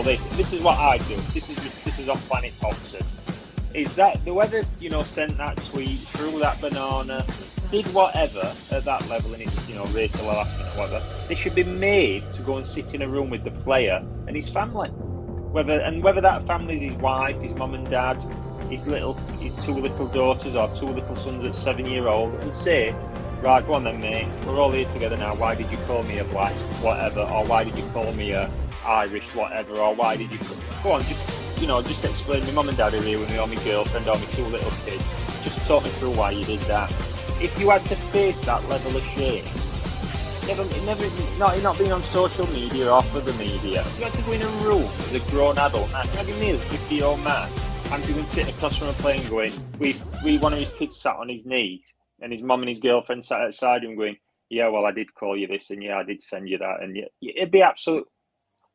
this. This is what I do. This is on Planet Toxin. Is that whoever sent that tweet, threw that banana, did whatever at that level, and it's racial harassment or whatever, they should be made to go and sit in a room with the player and his family. Whether that family is his wife, his mum and dad, his two little daughters or two little sons at 7-year-old, and say, right, go on then, mate, we're all here together now. Why did you call me a black whatever, or why did you call me a Irish whatever, or why did you go on, just explain. My mum and dad are here with me, or my girlfriend, or my two little kids. Just talk me through why you did that. If you had to face that level of shame, not being on social media or for the media, you had to go in a room as a grown adult. Now, imagine me as a 50-year-old man, and you can sit across from a plane going, one of his kids sat on his knee, and his mum and his girlfriend sat outside him going, yeah, well, I did call you this, and yeah, I did send you that, and it'd be absolute.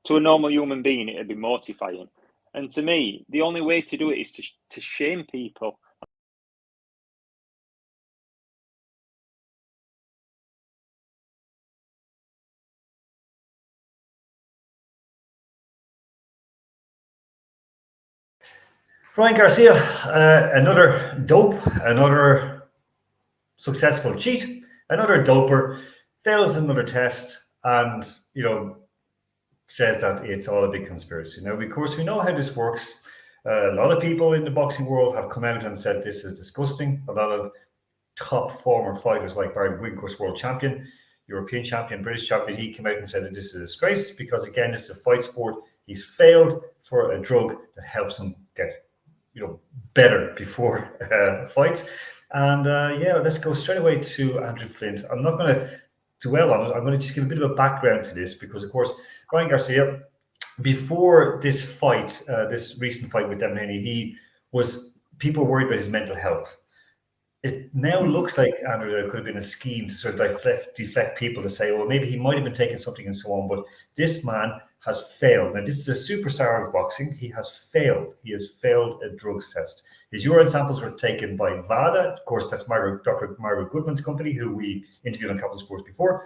To a normal human being, it'd be mortifying. And to me, the only way to do it is to shame people. Ryan Garcia, another dope, another successful cheat, another doper, fails another test, and says that it's all a big conspiracy. Now, of course, we know how this works. A lot of people in the boxing world have come out and said this is disgusting. A lot of top former fighters like Barry Windhurst, world champion, European champion, British champion, he came out and said that this is a disgrace because, again, this is a fight sport. He's failed for a drug that helps him get better before fights. And let's go straight away to Andrew Flint. I'm not going to dwell on it. I'm going to just give a bit of a background to this because, of course, Ryan Garcia, before this fight, this recent fight with Devin Haney, people were worried about his mental health. It now looks like, Andrew, there could have been a scheme to sort of deflect people to say, well, maybe he might have been taking something and so on, but this man has failed. Now, this is a superstar of boxing. He has failed. He has failed a drugs test. His urine samples were taken by VADA. Of course, that's Dr. Margaret Goodman's company, who we interviewed on Capital Sports before.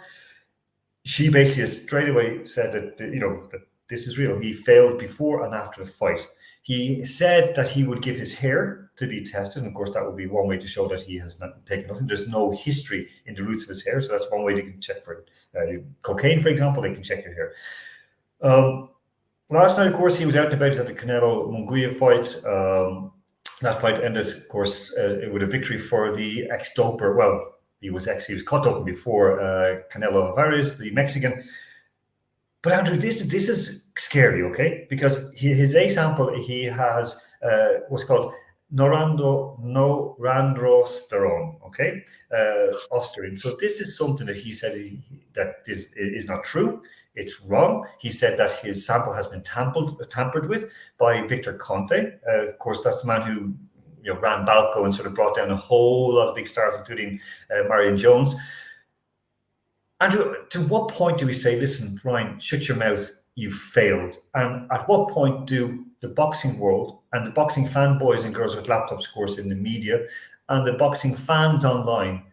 She basically straight away said that, that this is real. He failed before and after the fight. He said that he would give his hair to be tested. And of course, that would be one way to show that he has not taken nothing. There's no history in the roots of his hair. So that's one way they can check for cocaine, for example. They can check your hair. Last night, of course, he was out and about at the Canelo Munguia fight. That fight ended, of course, with a victory for the ex-doper. Well, he was caught doping before Canelo Alvarez, the Mexican. But Andrew, this is scary, okay? Because his A sample, he has what's called norandrosterone, okay? Ostarine. So this is something that he said that is not true. It's wrong. He said that his sample has been tampered with by Victor Conte. Of course, that's the man who ran Balco and sort of brought down a whole lot of big stars, including Marion Jones. Andrew, to what point do we say, listen, Ryan, shut your mouth, you failed? And at what point do the boxing world and the boxing fanboys and girls with laptops, of course, in the media, and the boxing fans online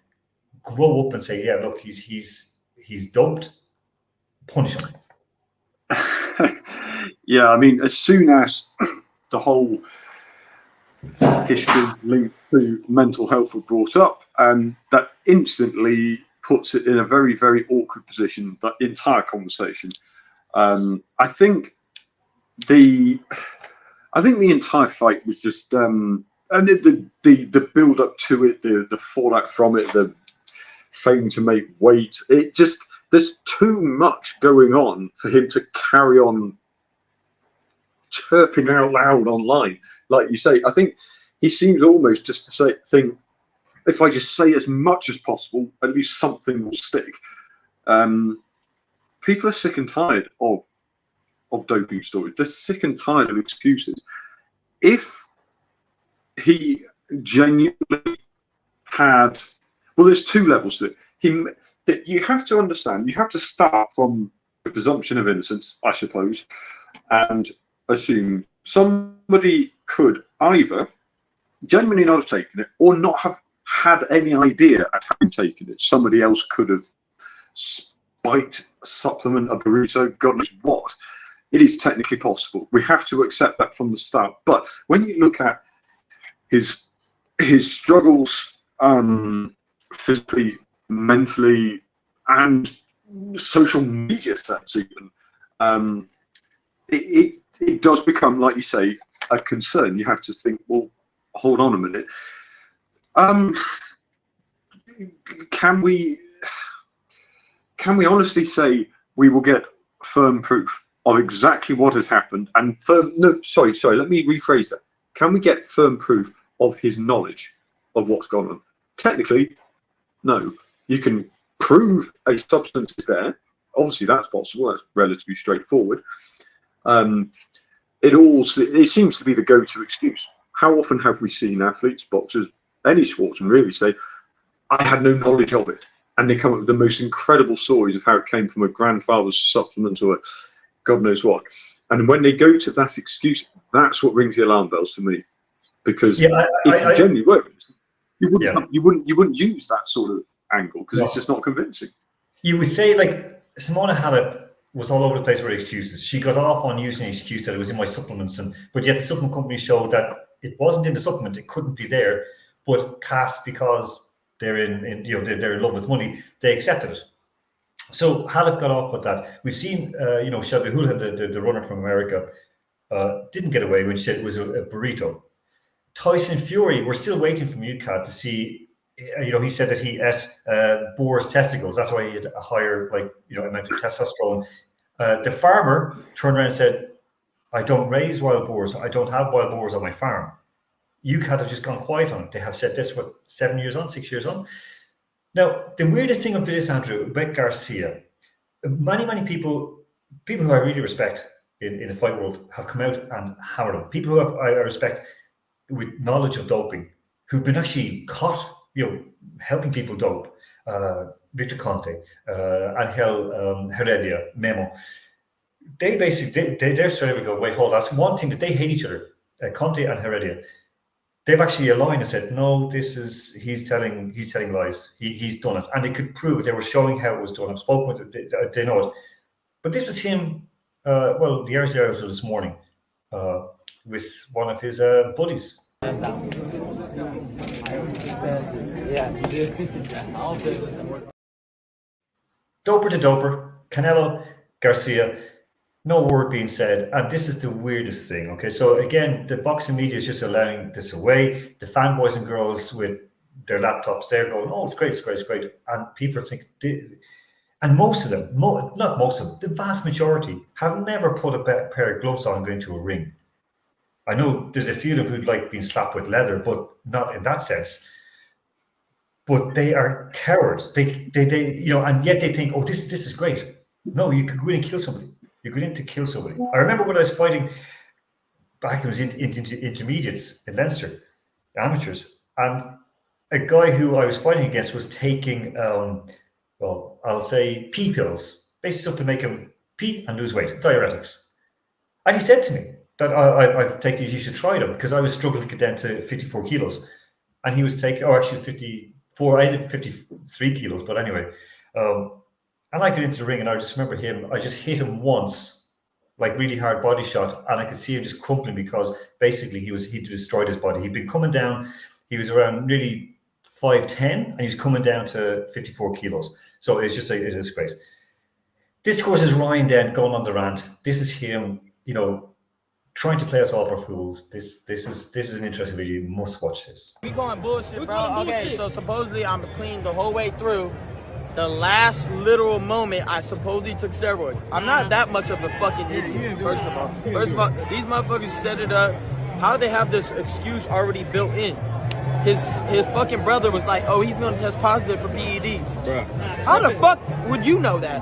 grow up and say, yeah, look, he's doped, punish him? Yeah, I mean, as soon as the whole history linked to mental health were brought up, that instantly puts it in a very, very awkward position, that entire conversation. I think the entire fight was just and the build up to it, the fallout from it, the failing to make weight, it just, there's too much going on for him to carry on chirping out loud online. Like you say, I think he seems almost just to think, if I just say as much as possible, at least something will stick. People are sick and tired of doping stories. They're sick and tired of excuses. If he genuinely had, well, there's two levels to it. That you have to understand, you have to start from the presumption of innocence, I suppose, and assume somebody could either genuinely not have taken it or not have had any idea at having taken it. Somebody else could have spiked a supplement, a burrito, God knows what. It is technically possible. We have to accept that from the start. But when you look at his struggles, physically, mentally, and social media sense, even, it does become, like you say, a concern. You have to think, well, hold on a minute. Can we honestly say we will get firm proof of exactly what has happened? And sorry, let me rephrase that. Can we get firm proof of his knowledge of what's gone on? Technically, no. You can prove a substance is there. Obviously, that's possible. That's relatively straightforward. It seems to be the go-to excuse. How often have we seen athletes, boxers, any sportsman really say, I had no knowledge of it? And they come up with the most incredible stories of how it came from a grandfather's supplement or God knows what. And when they go to that excuse, that's what rings the alarm bells to me. Because if you genuinely were, you wouldn't use that sort of angle because it's just not convincing. You would say, like, Simona Halep was all over the place with excuses. She got off on using an excuse that it was in my supplements, but yet the supplement company showed that it wasn't in the supplement, it couldn't be there. But CAS, because they're they're in love with money, they accepted it. So Halep got off with that. We've seen, Shelby Houlihan, the runner from America, didn't get away when she said it was a burrito. Tyson Fury, we're still waiting from UCAD to see. He said that he ate boar's testicles. That's why he had a higher, amount of testosterone. The farmer turned around and said, "I don't raise wild boars. I don't have wild boars on my farm." UCAD have just gone quiet on it. They have said this, 6 years on? Now, the weirdest thing of this, Andrew, about Garcia, many people who I really respect in the fight world have come out and hammered him. People who I respect with knowledge of doping, who've been actually caught, helping people dope. Victor Conte, Angel Heredia, Memo. They basically, they're straight away go, wait, hold, that's one thing that they hate each other, Conte and Heredia. They've actually aligned and said, no, he's telling lies. He's done it. And they could prove it. They were showing how it was done. I've spoken with it. They know it. But this is him, the Arizona this morning with one of his buddies. Doper to doper, Canelo, Garcia, no word being said, and this is the weirdest thing. Okay, so again, the boxing media is just allowing this away. The fanboys and girls with their laptops, they're going, "Oh, it's great, and people are thinking. And most of them, not most of them, the vast majority have never put a pair of gloves on and go into a ring. I know there's a few of them who'd like being slapped with leather, but not in that sense. But they are cowards. They and yet they think, oh, this is great. No, you could go in and kill somebody. You go in to kill somebody. I remember when I was fighting back, it was in intermediates in Leinster, amateurs, and a guy who I was fighting against was taking, I'll say pee pills, basically stuff to make him pee and lose weight, diuretics. And he said to me that I've taken these, you should try them, because I was struggling to get down to 54 kilos. And he was taking, 54, I ended up 53 kilos, but anyway. And I got into the ring, and I just remember I just hit him once, like really hard body shot, and I could see him just crumpling because basically he destroyed his body. He'd been coming down, he was around really 5'10", and he was coming down to 54 kilos. So it's just it is great. This, of course, is Ryan then going on the rant. This is him, trying to play us all for fools. This is an interesting video. You must watch this. We calling bullshit, bro. Okay, so supposedly I'm clean the whole way through. The last literal moment, I supposedly took steroids. I'm not that much of a fucking idiot, first of all. These motherfuckers set it up. How they have this excuse already built in? His fucking brother was like, oh, he's going to test positive for PEDs. Bruh. How the fuck would you know that?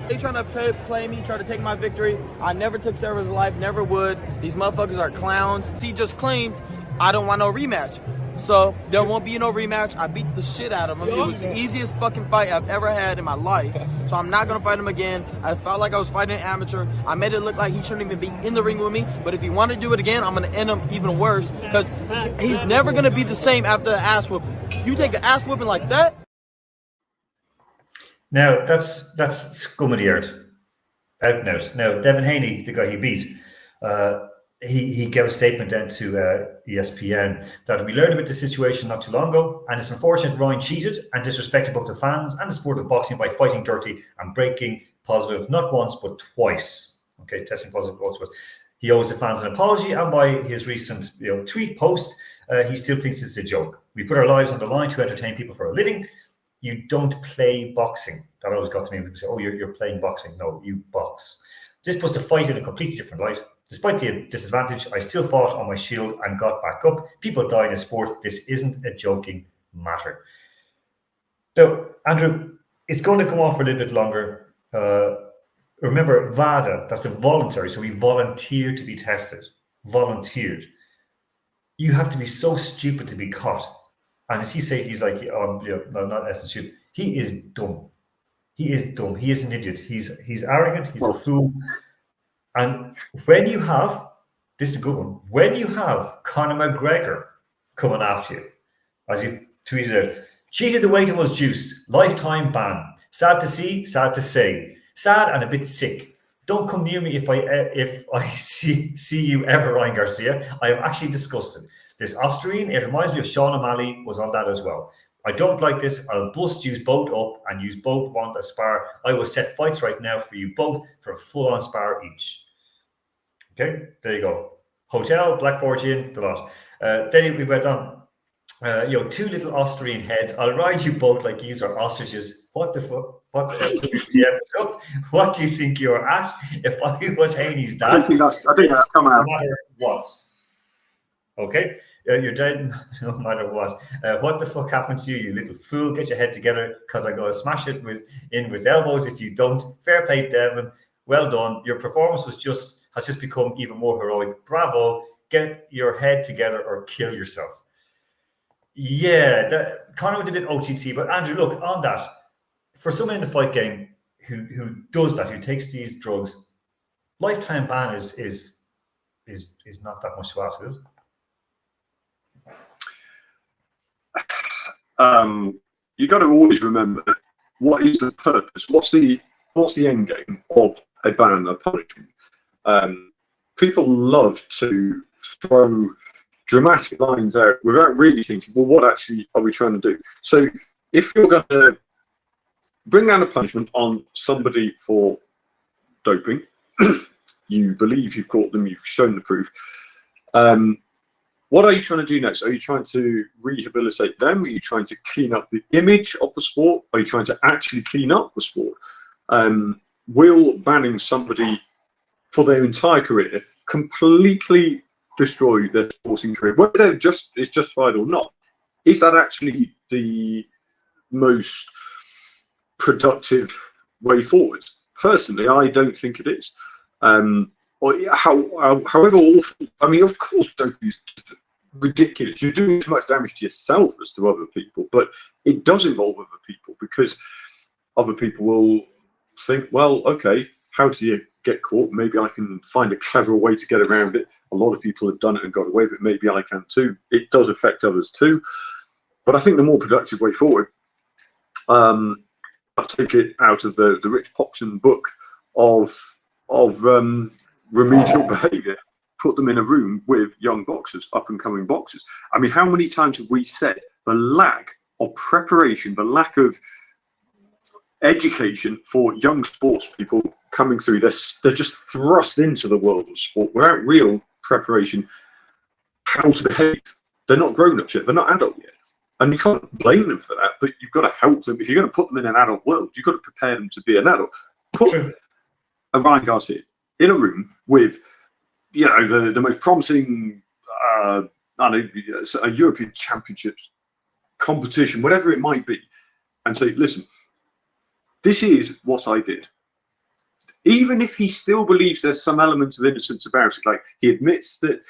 They trying to play me, try to take my victory. I never took steroids in life, never would. These motherfuckers are clowns. He just claimed, I don't want no rematch. So there won't be no rematch. I beat the shit out of him. It was the easiest fucking fight I've ever had in my life. So I'm not going to fight him again. I felt like I was fighting an amateur. I made it look like he shouldn't even be in the ring with me. But if he want to do it again, I'm going to end him even worse. Because he's never going to be the same after an ass whooping. You take an ass whooping like that? Now, that's scum of the earth. Out and out. Now, Devin Haney, the guy he beat, he gave a statement then to ESPN that we learned about the situation not too long ago, and it's unfortunate Ryan cheated and disrespected both the fans and the sport of boxing by fighting dirty and breaking positive not once but twice. Okay, testing positive once. He owes the fans an apology, and by his recent tweet post, he still thinks it's a joke. We put our lives on the line to entertain people for a living. You don't play boxing. That always got to me. People say, "Oh, you're playing boxing." No, you box. This puts the fight in a completely different light. Despite the disadvantage, I still fought on my shield and got back up. People die in a sport. This isn't a joking matter. Now, Andrew, it's going to come on for a little bit longer. Remember, VADA, that's a voluntary. So we volunteered to be tested. Volunteered. You have to be so stupid to be caught. And as he said, he's like, no, not effing stupid. He is dumb. He is dumb. He is an idiot. He's arrogant. He's a fool. And when you have, this is a good one, when you have Conor McGregor coming after you, as he tweeted out, cheated the weight and was juiced, lifetime ban. Sad to see, sad to say. Sad and a bit sick. Don't come near me if I see you ever, Ryan Garcia. I am actually disgusted. This Austrian, it reminds me of Sean O'Malley, was on that as well. I don't like this. I'll bust you both up and you both want a spar. I will set fights right now for you both for a full-on spar each. Okay, there you go. Hotel, Black Fortune, the lot. Then we went on. Two little Austrian heads. I'll ride you both like yous are ostriches. What the fuck? What do you think you're at? If I was Haney's dad, I think that's come out. No matter what. Okay, you're dead no matter what. What the fuck happened to you, you little fool? Get your head together, because I'm going to smash it with elbows if you don't. Fair play, Devin. Well done. Your performance has just become even more heroic. Bravo. Get your head together or kill yourself. Yeah, Conor would have been OTT, but Andrew, look, on that, for someone in the fight game who does that, who takes these drugs, lifetime ban is not that much to ask, is it? You got to always remember, what is the purpose? What's the end game of a ban, a punishment? People love to throw dramatic lines out without really thinking, well, what actually are we trying to do? So if you're going to bring down a punishment on somebody for doping, you believe you've caught them, you've shown the proof. What are you trying to do next? Are you trying to rehabilitate them? Are you trying to clean up the image of the sport? Are you trying to actually clean up the sport? Will banning somebody for their entire career completely destroy their sporting career, whether it's justified or not? Is that actually the most productive way forward? Personally, I don't think it is. However awful, I mean, of course, doping is ridiculous. You're doing too much damage to yourself as to other people, but it does involve other people, because other people will think, well, okay, how do you get caught? Maybe I can find a clever way to get around it. A lot of people have done it and got away with it. Maybe I can too. It does affect others too. But I think the more productive way forward, I'll take it out of the Rich Popson book of remedial behaviour. Put them in a room with young boxers, up and coming boxers. I mean, how many times have we said the lack of preparation, the lack of education for young sports people coming through? They're just thrust into the world of sport without real preparation how to behave. They're not grown up yet, they're not adult yet, and you can't blame them for that, but you've got to help them. If you're going to put them in an adult world, you've got to prepare them to be an adult. Put a Ryan Garcia in a room with the most promising a European Championships competition, whatever it might be, and say, listen, this is what I did. Even if he still believes there's some element of innocence about it, like he admits that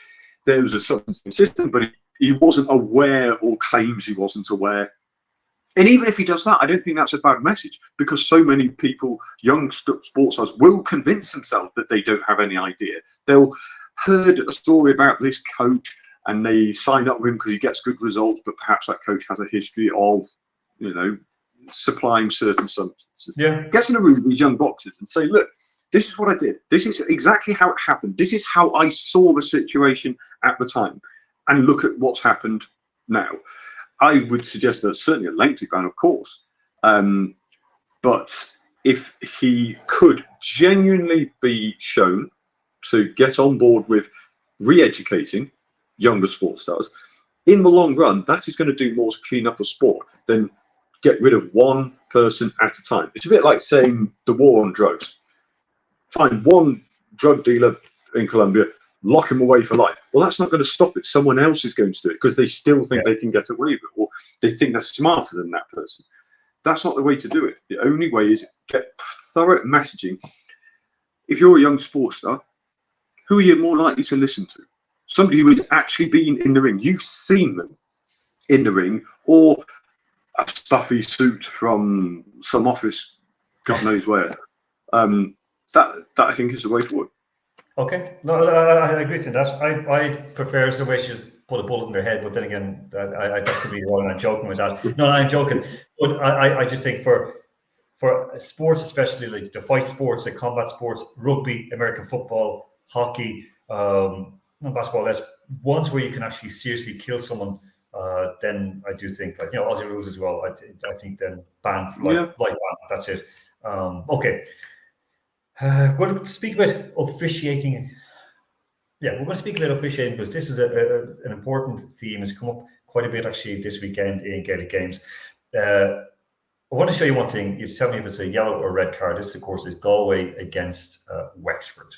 there was a substance in the system, but he wasn't aware, or claims he wasn't aware. And even if he does that, I don't think that's a bad message, because so many people, young sports stars, will convince themselves that they don't have any idea. They'll heard a story about this coach and they sign up with him because he gets good results, but perhaps that coach has a history of, supplying certain substances. Yeah. Get in a room with these young boxers and say, look, this is what I did. This is exactly how it happened. This is how I saw the situation at the time. And look at what's happened now. I would suggest that certainly a lengthy ban, of course. But if he could genuinely be shown to get on board with re-educating younger sports stars, in the long run, that is going to do more to clean up a sport than get rid of one person at a time. It's a bit like saying the war on drugs. Find one drug dealer in Colombia, lock him away for life. Well, that's not going to stop it. Someone else is going to do it because they still think they can get away with it, or they think they're smarter than that person. That's not the way to do it. The only way is get thorough messaging. If you're a young sports star, who are you more likely to listen to? Somebody who has actually been in the ring. You've seen them in the ring, or a stuffy suit from some office, God knows where. That I think is the way forward. Okay, no, I agree with that. I prefer the way she just put a bullet in their head, but then again, that's could be wrong. I'm joking with that. No, I'm joking. But I just think for sports, especially like the fight sports, the combat sports, rugby, American football, hockey, basketball, less ones where you can actually seriously kill someone. Then I do think, like, Aussie rules as well. I think then ban for life ban. That's it. Okay. We're going to speak about officiating. Yeah, we're going to speak a little officiating because this is an important theme. It's come up quite a bit actually this weekend in Gaelic games. I want to show you one thing. You tell me if it's a yellow or red card. This, of course, is Galway against Wexford.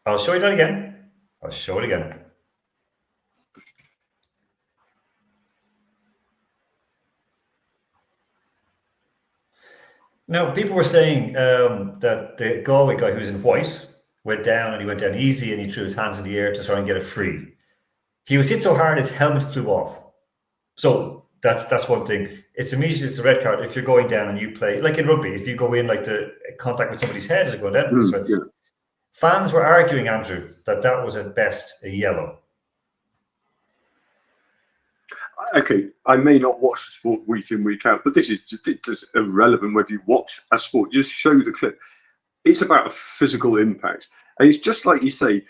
I'll show you that again. I'll show it again. Now, people were saying that the Galway guy who's in white went down, and he went down easy, and he threw his hands in the air to try and get it free. He was hit so hard his helmet flew off. So that's one thing. It's a red card if you're going down and you play, like in rugby, if you go in like the contact with somebody's head as it goes down. Yeah. Fans were arguing, Andrew, that was at best a yellow. Okay, I may not watch the sport week in, week out, but this is just irrelevant whether you watch a sport. Just show the clip. It's about a physical impact. And it's just like you say,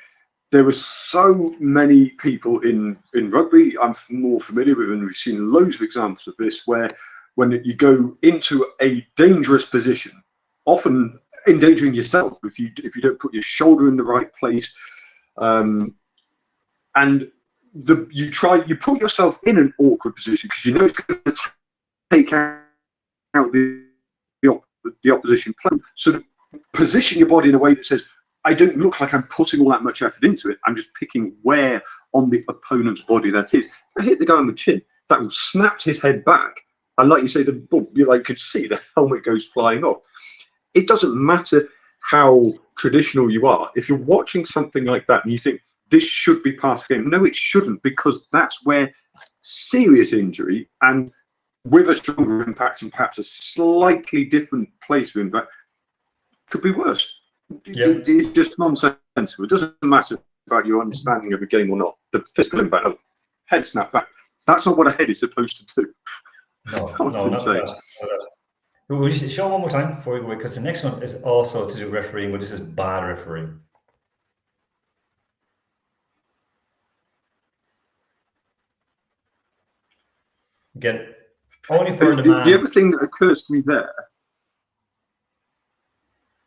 there are so many people in rugby I'm more familiar with, and we've seen loads of examples of this, where when you go into a dangerous position, often endangering yourself if you don't put your shoulder in the right place, and you put yourself in an awkward position because you know it's going to take out the opposition player. Sort of position your body in a way that says, I don't look like I'm putting all that much effort into it. I'm just picking where on the opponent's body that is. I hit the guy on the chin. That snapped his head back. And like you say, you could see the helmet goes flying off. It doesn't matter how traditional you are. If you're watching something like that and you think, this should be part of the game. No, it shouldn't, because that's where serious injury, and with a stronger impact and perhaps a slightly different place of impact, could be worse. Yeah. It's just nonsensical. It doesn't matter about your understanding of the game or not. The physical impact, head snap back. That's not what a head is supposed to do. No, not that. Will you show one more time before we go away? Because the next one is also to do refereeing, but this is bad refereeing. Again, only for the other thing that occurs to me there.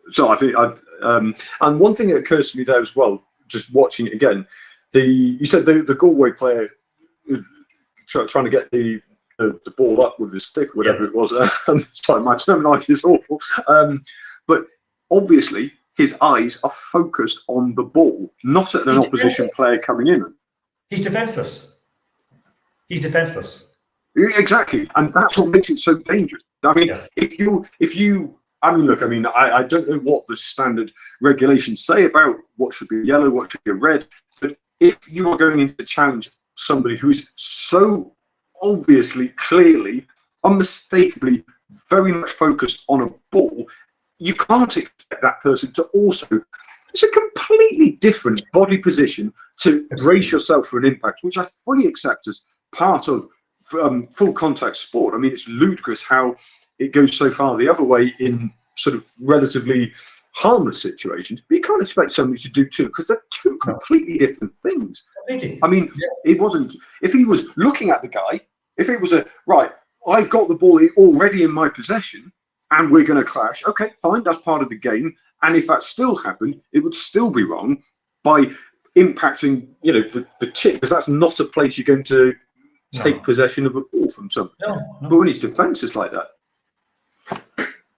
So I think and one thing that occurs to me there as well, just watching it again, you said the Galway player trying to get the ball up with the stick, or whatever it was. Sorry, my terminology is awful. But obviously, his eyes are focused on the ball, not at an opposition player coming in. He's defenseless. Exactly, and that's what makes it so dangerous. I mean, if you, I don't know what the standard regulations say about what should be yellow, what should be red, but if you are going in to challenge somebody who is so obviously, clearly, unmistakably, very much focused on a ball, you can't expect that person to also. It's a completely different body position to brace yourself for an impact, which I fully accept as part of full contact sport. I mean, it's ludicrous how it goes so far the other way in sort of relatively harmless situations, but you can't expect somebody to do two, because they're two completely different things. I mean, it wasn't, if he was looking at the guy, if it was right, I've got the ball already in my possession and we're going to clash, okay, fine, that's part of the game. And if that still happened, it would still be wrong by impacting, the chip, because that's not a place you're going to take possession of a ball from someone. No. But when his defence is like that.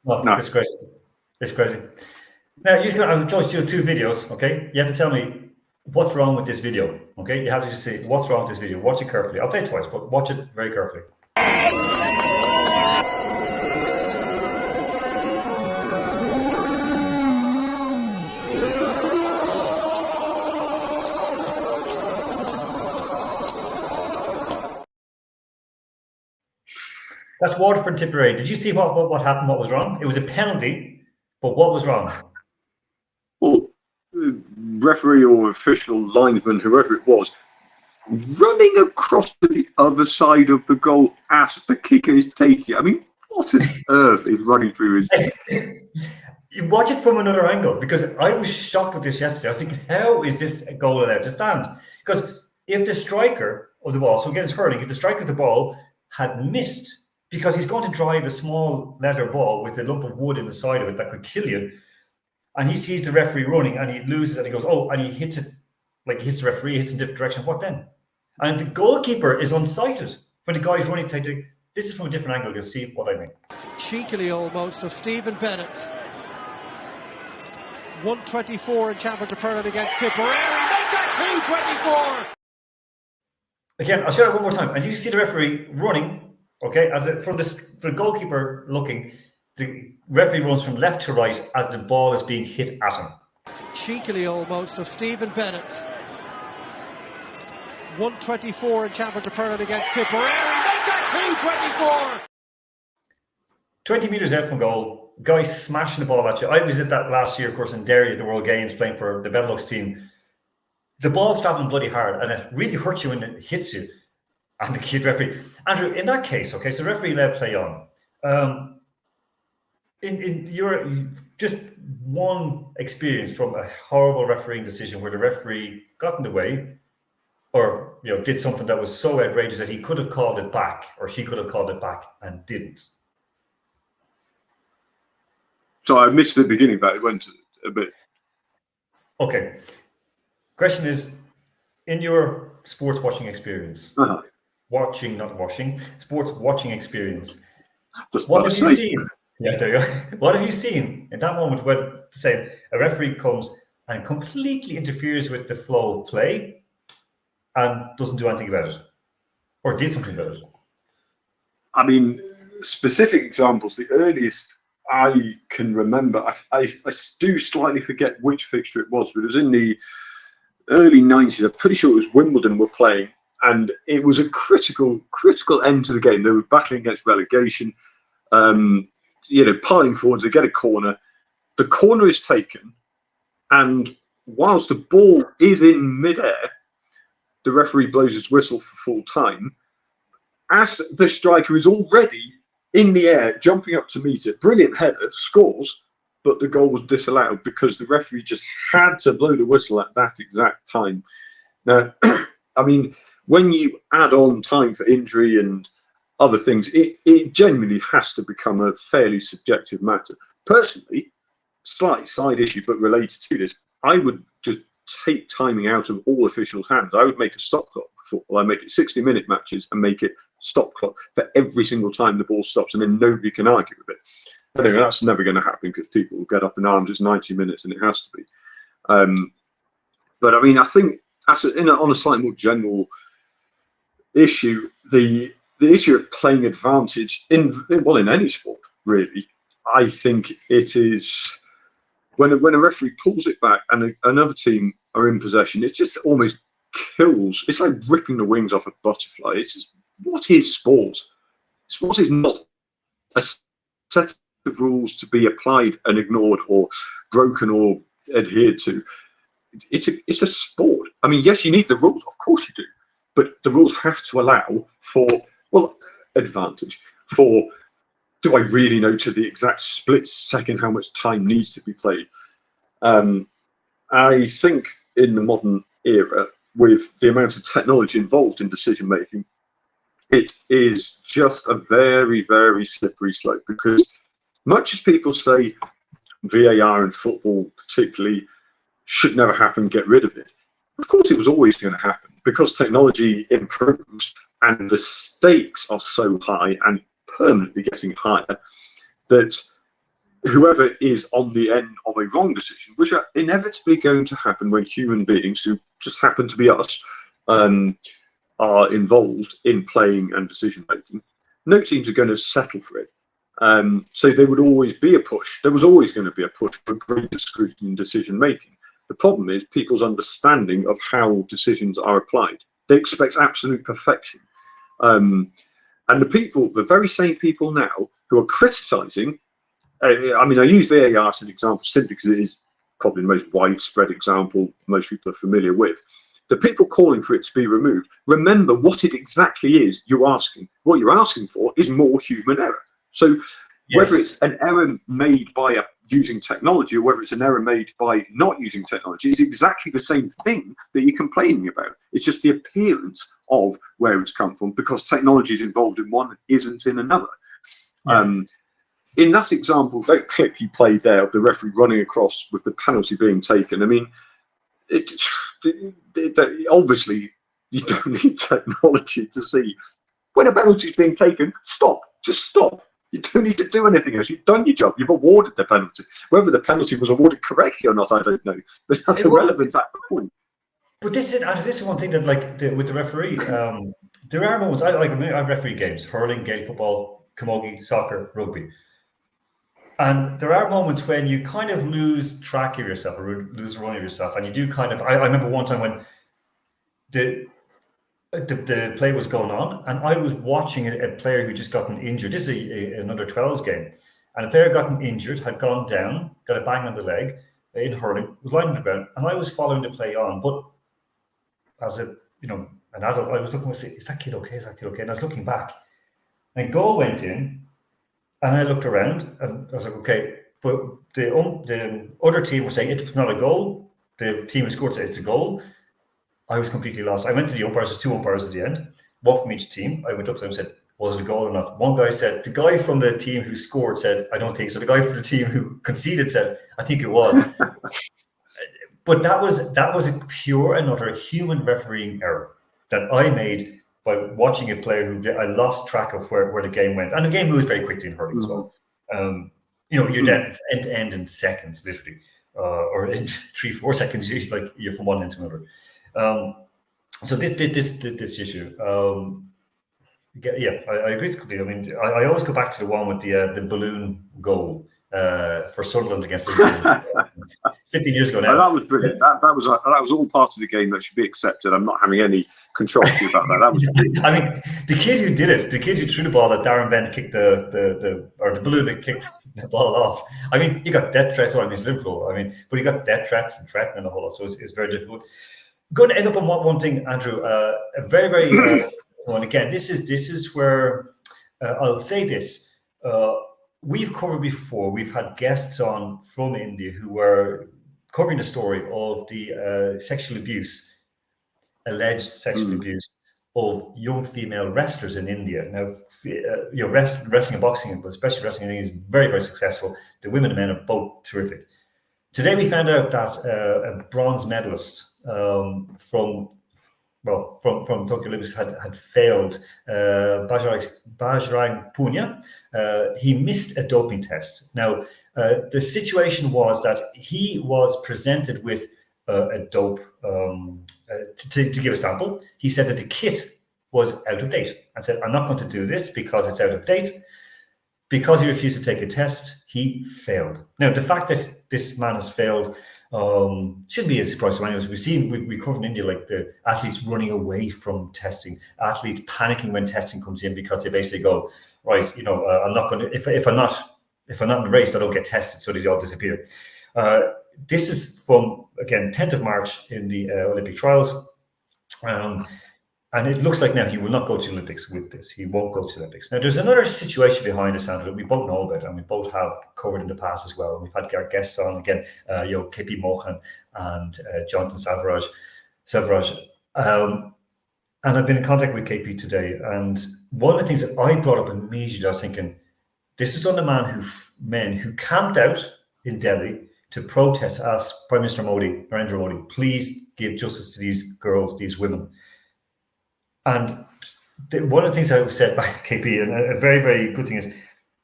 No, it's crazy. It's crazy. Now, I've just you 2 videos, okay? You have to tell me what's wrong with this video, okay? You have to just say, what's wrong with this video? Watch it carefully. I'll play it twice, but watch it very carefully. That's Waterford Tipperary. Did you see what happened? What was wrong? It was a penalty, but what was wrong? Well, referee or official linesman, whoever it was, running across to the other side of the goal as the kicker is taking. I mean, what on earth is running through his? You watch it from another angle, because I was shocked with this yesterday. I was thinking, how is this goal allowed to stand? Because if the striker of the ball, so again it's hurling, if the striker of the ball had missed, because he's going to drive a small leather ball with a lump of wood in the side of it that could kill you, and he sees the referee running and he loses and he goes, oh, and he hits it, like he hits the referee, hits in a different direction, what then? And the goalkeeper is unsighted when the guy's running. This is from a different angle, you'll see what I mean. Cheekily almost of Stephen Bennett. 124 in Championship Tournament against Tipperary. Make that 224! Again, I'll show it one more time. And you see the referee running. Okay, from the goalkeeper looking, the referee runs from left to right as the ball is being hit at him. Cheekily almost of Stephen Bennett. 124 in Championship Tournament against Tipperary. Make that 224! 20 metres out from goal, guy smashing the ball at you. I was at that last year, of course, in Derry at the World Games playing for the Benelux team. The ball's travelling bloody hard and it really hurts you when it hits you. And the kid referee, Andrew, in that case, okay, so referee let play on. In your just one experience from a horrible refereeing decision where the referee got in the way, or did something that was so outrageous that he could have called it back, or she could have called it back and didn't. So I missed the beginning, but it went a bit. Okay. Question is, in your sports watching experience. Watching, not washing, sports watching experience. What have you seen? Yeah, there you go. What have you seen in that moment when, say, a referee comes and completely interferes with the flow of play and doesn't do anything about it, or did something about it? I mean, specific examples. The earliest I can remember, I do slightly forget which fixture it was, but it was in the early 90s. I'm pretty sure it was Wimbledon were playing. And it was a critical end to the game. They were battling against relegation, piling forward to get a corner. The corner is taken, and whilst the ball is in midair, the referee blows his whistle for full time. As the striker is already in the air, jumping up to meet it, brilliant header, scores, but the goal was disallowed because the referee just had to blow the whistle at that exact time. Now, I mean, when you add on time for injury and other things, it genuinely has to become a fairly subjective matter. Personally, slight side issue, but related to this, I would just take timing out of all officials' hands. I would make a stop clock for football. I make it 60-minute matches and make it stop clock for every single time the ball stops, and then nobody can argue with it. But anyway, that's never going to happen because people will get up in arms. It's 90 minutes and it has to be. But I mean, I think on a slightly more general issue, the issue of playing advantage in any sport, really, I think it is when a referee pulls it back and another team are in possession, it's just almost kills. It's like ripping the wings off a butterfly. It's just, what is sport? Sport is not a set of rules to be applied and ignored or broken or adhered to. It's a sport. I mean, yes, you need the rules, of course you do. but the rules have to allow for, well, advantage for, do I really know to the exact split second how much time needs to be played? I think in the modern era, with the amount of technology involved in decision making, it is just a very, very slippery slope, because much as people say VAR in football particularly should never happen, get rid of it, of course it was always going to happen, because technology improves and the stakes are so high and permanently getting higher that whoever is on the end of a wrong decision, which are inevitably going to happen when human beings, who just happen to be us, are involved in playing and decision making, no teams are going to settle for it. So there would always be a push. There was always going to be a push for greater scrutiny in decision making. The problem is people's understanding of how decisions are applied. They expect absolute perfection. And the very same people now who are criticising, I mean, I use VAR as an example simply because it is probably the most widespread example most people are familiar with. The people calling for it to be removed, remember what it exactly is you're asking. What you're asking for is more human error. So whether it's an error made by using technology or whether it's an error made by not using technology, is exactly the same thing that you're complaining about. It's just the appearance of where it's come from, because technology is involved in one, isn't in another. In that example, that clip you played there of the referee running across with the penalty being taken, I mean, obviously you don't need technology to see when a penalty is being taken. Stop, just stop. You don't need to do anything else. You've done your job. You've awarded the penalty. Whether the penalty was awarded correctly or not, I don't know. But that's irrelevant at the point. But this is one thing that, like, with the referee, there are moments. I referee games: hurling, Gaelic football, camogie, soccer, rugby. And there are moments when you kind of lose track of yourself or lose run of yourself, and you do kind of. I remember one time when the play was going on, and I was watching a player who just gotten injured. This is an under-12s game, and a player gotten injured, had gone down, got a bang on the leg in hurling, was lying on the ground, and I was following the play on. But as an adult, I was looking to say, "Is that kid okay? Is that kid okay?" And I was looking back, and a goal went in. And I looked around and I was like, okay, but the other team was saying it's not a goal. The team who scored said it's a goal. I was completely lost. I went to the umpires. There's two umpires at the end, one from each team. I went up to them and said, was it a goal or not? One guy said, the guy from the team who scored said, I don't think so. The guy from the team who conceded said, I think it was. But that was a pure and utter human refereeing error that I made by watching a player who I lost track of where the game went. And the game moves very quickly in hurling as well. You're dead end to end in seconds, literally, or in 3-4 seconds, you're from one end to another. So this issue, I agree completely. I mean, I always go back to the one with the balloon goal for Sunderland against Liverpool 15 years ago now. Oh, that was brilliant. That was all part of the game that should be accepted. I'm not having any controversy about that. That was brilliant. I mean, the kid who did it, the kid who threw the ball that Darren Bent kicked the balloon that kicked the ball off. I mean, you got death threats. It's Liverpool. I mean, but you got death threats and threatening a whole lot. So it's very difficult. Going to end up on one thing, Andrew. A very, very and again, this is where I'll say this. We've covered before. We've had guests on from India who were covering the story of the alleged sexual abuse of young female wrestlers in India. Now, wrestling and boxing, but especially wrestling in India, is very, very successful. The women and men are both terrific. Today, we found out that a bronze medalist from Tokyo Olympics had failed. Bajrang Punia, he missed a doping test. Now, the situation was that he was presented with a dope to give a sample. He said that the kit was out of date and said, I'm not going to do this because it's out of date. Because he refused to take a test, he failed. Now, the fact that this man has failed shouldn't be a surprise to anyone. We covered in India, like the athletes running away from testing, athletes panicking when testing comes in because they basically go, right, I'm not going to, if I'm not in the race, I don't get tested, so they all disappear. This is from, again, 10th of March in the Olympic trials. And it looks like now he will not go to the Olympics with this. He won't go to the Olympics. Now, there's another situation behind this, Andrew, that we both know about, and we both have covered in the past as well. And we've had our guests on again, KP Mohan and Jonathan Selvaraj. And I've been in contact with KP today. And one of the things that I brought up immediately, I was thinking, this is on the men who camped out in Delhi to protest, ask Prime Minister Narendra Modi, please give justice to these girls, these women. And one of the things I said by KP, and a very, very good thing is,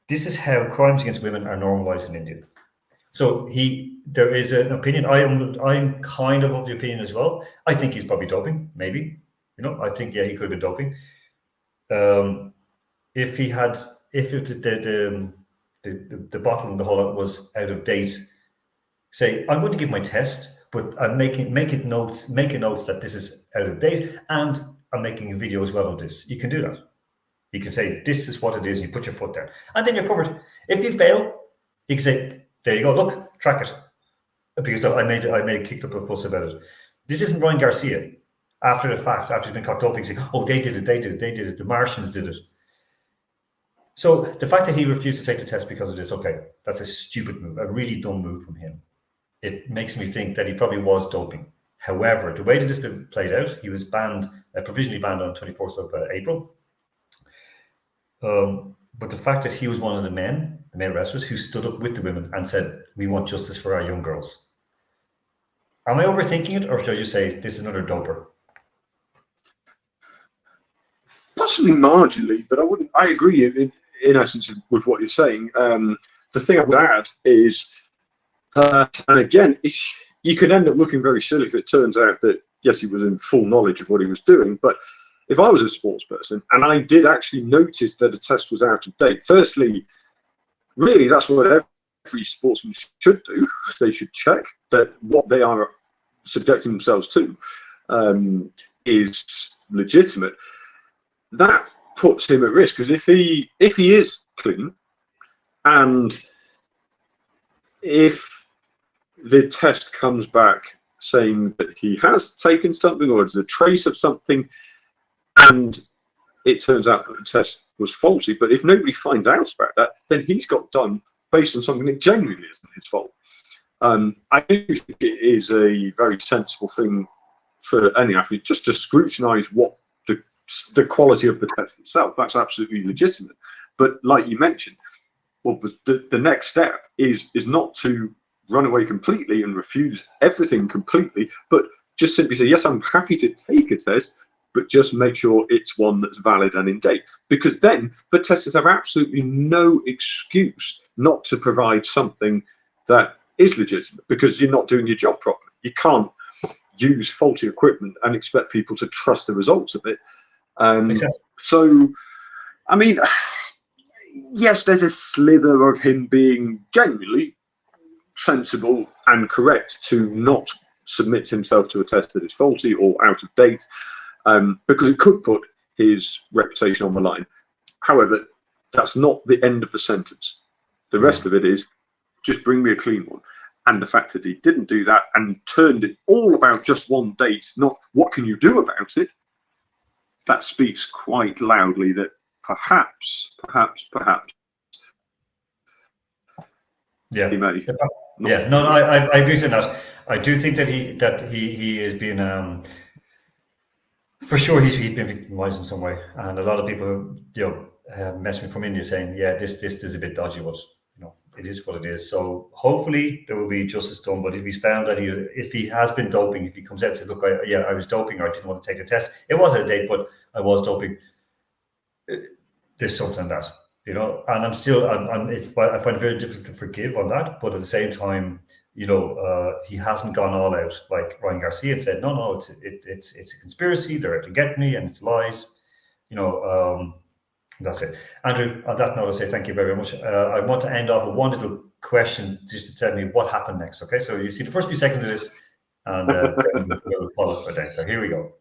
this is how crimes against women are normalized in India. So there is an opinion. I'm kind of the opinion as well. I think he's probably doping, maybe. I think he could have been doping. If the bottle in the whole lot was out of date, say, I'm going to give my test, but I'm making notes that this is out of date, and I'm making a video as well of this. You can do that. You can say, this is what it is, and you put your foot down. And then you're covered. If you fail, you can say, there you go, look, track it. Because I kicked up a fuss about it. This isn't Ryan Garcia after the fact, after he's been caught doping, saying, oh, they did it, the Martians did it. So the fact that he refused to take the test because of this, okay, that's a stupid move, a really dumb move from him. It makes me think that he probably was doping. However, the way that this been played out, he was provisionally banned on 24th of April. But the fact that he was one of the male wrestlers who stood up with the women and said, we want justice for our young girls. Am I overthinking it, or should I just say this is another doper? Possibly marginally, but I agree in essence with what you're saying. The thing I would add is, and again, you could end up looking very silly if it turns out that, yes, he was in full knowledge of what he was doing. But if I was a sports person and I did actually notice that a test was out of date, firstly, really, that's what every sportsman should do. They should check that what they are subjecting themselves to is legitimate. That puts him at risk, because if he is clean, and if the test comes back saying that he has taken something, or it's a trace of something, and it turns out that the test was faulty, but if nobody finds out about that, then he's got done based on something that genuinely isn't his fault. I do think it is a very sensible thing for any athlete just to scrutinise what the quality of the test itself. That's absolutely legitimate. But like you mentioned, well, the next step is not to run away completely and refuse everything completely, but just simply say, yes, I'm happy to take a test, but just make sure it's one that's valid and in date. Because then the testers have absolutely no excuse not to provide something that is legitimate, because you're not doing your job properly. You can't use faulty equipment and expect people to trust the results of it. Exactly. So, I mean, yes, there's a slither of him being genuinely sensible and correct to not submit himself to a test that is faulty or out of date, because it could put his reputation on the line. However, that's not the end of the sentence. The rest of it is, just bring me a clean one. And the fact that he didn't do that and turned it all about just one date, not what can you do about it, that speaks quite loudly that perhaps. Yeah. He may. Yeah. No, I agree with that. I do think that he has been for sure he's been victimized in some way, and a lot of people have messaged me from India saying, yeah, this is a bit dodgy, but it is what it is. So hopefully there will be justice done. But if he's found that if he has been doping, if he comes out and says, look, I was doping, or I didn't want to take the test, it was a date, but I was doping, there's something in that, and I find it very difficult to forgive on that. But at the same time, he hasn't gone all out like Ryan Garcia and said, no, it's a conspiracy, they're out to get me, and it's lies. That's it. Andrew, on that note, I'll say thank you very much. I want to end off with one little question just to tell me what happened next. Okay, so you see the first few seconds of this, and then we'll follow it for then. So here we go.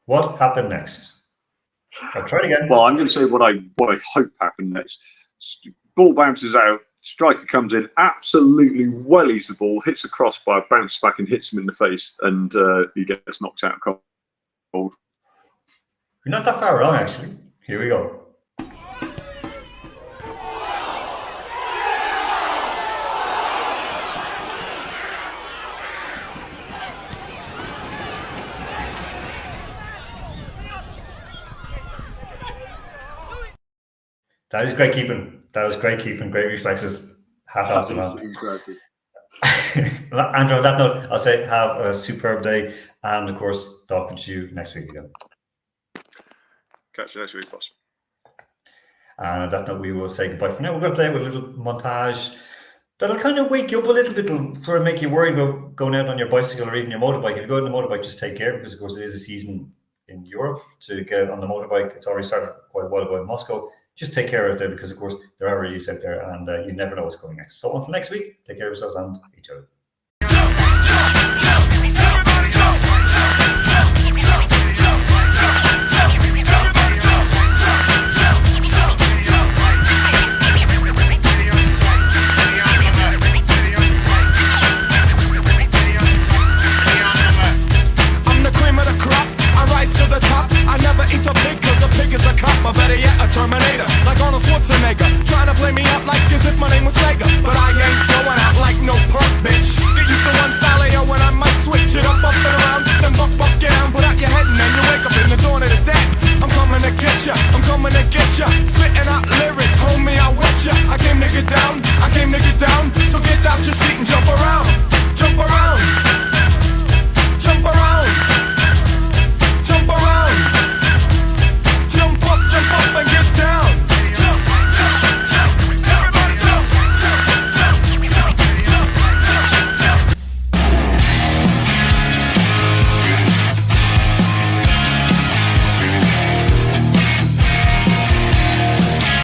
What happened next? I'll try it again. Well, I'm going to say what I hope happened next. Ball bounces out. striker comes in, absolutely wellies the ball, hits the crossbar, bounces back and hits him in the face, and he gets knocked out cold. You're not that far wrong, actually. Here we go. That is great keeping. That was great keeping. Great reflexes. Hat off to man. Impressive. Andrew, on that note, I'll say have a superb day, and of course, talking to you next week again. Catch you next week, boss. And on that note, we will say goodbye for now. We're going to play with a little montage that'll kind of wake you up a little bit, sort of make you worried about going out on your bicycle or even your motorbike. If you go on the motorbike, just take care, because of course it is a season in Europe to get on the motorbike. It's already started quite a while ago in Moscow. Just take care out there, because of course there are releases out there, and you never know what's coming next. So until next week, take care of yourselves and each other.